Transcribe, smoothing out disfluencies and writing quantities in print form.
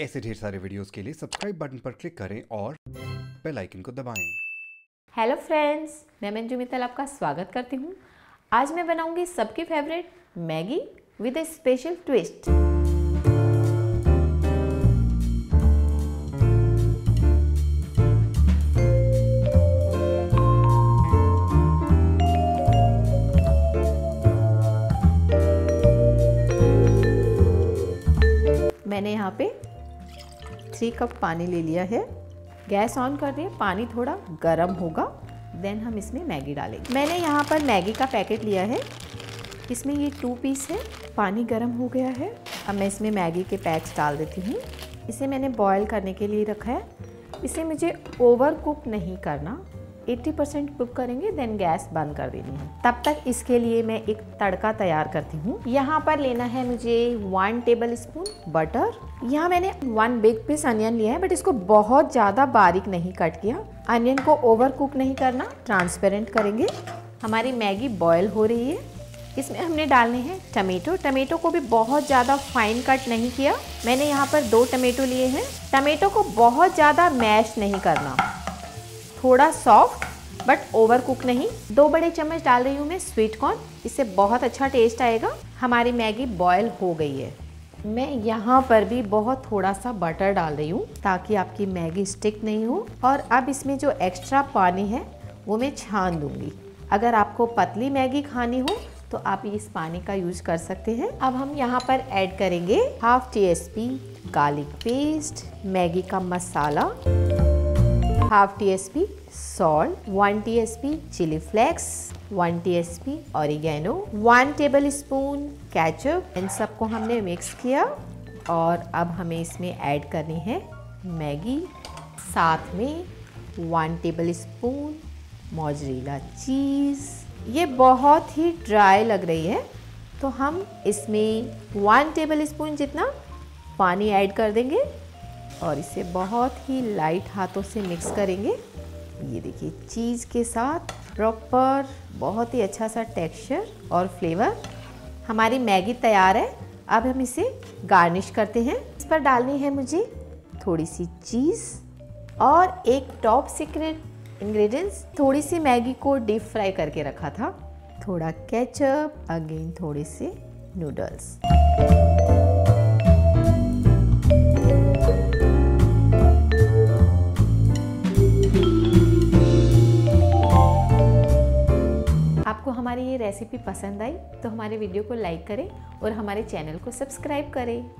ऐसे ढेर सारे वीडियोस के लिए सब्सक्राइब बटन पर क्लिक करें और बेल आइकन को दबाएं। हेलो फ्रेंड्स, मैं मंजू मित्तल आपका स्वागत करती हूँ। आज मैं बनाऊंगी सबकी favourite Maggi with A special twist. मैंने यहाँ पे 3 कप पानी ले लिया है। गैस ऑन कर दिए, पानी थोड़ा गर्म होगा, देन हम इसमें मैगी डालेंगे। मैंने यहाँ पर मैगी का पैकेट लिया है, इसमें ये 2 पीस है। पानी गर्म हो गया है, अब मैं इसमें मैगी के पैक्स डाल देती हूँ। इसे मैंने बॉईल करने के लिए रखा है। इसे मुझे ओवर कुक नहीं करना, 80% कुक करेंगे, देन गैस बंद कर देनी है। तब तक इसके लिए मैं एक तड़का तैयार करती हूँ। यहाँ पर लेना है मुझे 1 टेबल स्पून बटर। यहाँ मैंने 1 बिग पीस अनियन लिया है, बट इसको बहुत ज़्यादा बारीक नहीं कट किया। अनियन को ओवर कुक नहीं करना, ट्रांसपेरेंट करेंगे। हमारी मैगी बॉयल हो रही है, इसमें हमने डालने हैं टमेटो। टमेटो को भी बहुत ज़्यादा फाइन कट नहीं किया। मैंने यहाँ पर 2 टमेटो लिए हैं। टमेटो को बहुत ज़्यादा मैश नहीं करना, थोड़ा सॉफ्ट बट ओवर कुक नहीं। 2 बड़े चम्मच डाल रही हूँ मैं स्वीट कॉर्न, इससे बहुत अच्छा टेस्ट आएगा। हमारी मैगी बॉयल हो गई है। मैं यहाँ पर भी बहुत थोड़ा सा बटर डाल रही हूँ ताकि आपकी मैगी स्टिक नहीं हो। और अब इसमें जो एक्स्ट्रा पानी है वो मैं छान दूंगी। अगर आपको पतली मैगी खानी हो तो आप इस पानी का यूज कर सकते हैं। अब हम यहाँ पर ऐड करेंगे 1/2 टीस्पून गार्लिक पेस्ट, मैगी का masala, 1/2 teaspoon salt, 1 teaspoon chilli flakes, 1 teaspoon oregano, 1 tablespoon ketchup. इन सबको हमने मिक्स किया और अब हमें इसमें ऐड करनी है मैगी, साथ में 1 टेबल स्पून मोज़रेला चीज़। ये बहुत ही ड्राई लग रही है तो हम इसमें 1 टेबल स्पून जितना पानी ऐड कर देंगे और इसे बहुत ही लाइट हाथों से मिक्स करेंगे। ये देखिए, चीज़ के साथ प्रॉपर बहुत ही अच्छा सा टेक्सचर और फ्लेवर। हमारी मैगी तैयार है। अब हम इसे गार्निश करते हैं। इस पर डालनी है मुझे थोड़ी सी चीज़ और एक टॉप सीक्रेट इंग्रेडिएंट्स, थोड़ी सी मैगी को डीप फ्राई करके रखा था, थोड़ा केचप, अगेन थोड़े से नूडल्स। आपको हमारी ये रेसिपी पसंद आई तो हमारे वीडियो को लाइक करें और हमारे चैनल को सब्सक्राइब करें।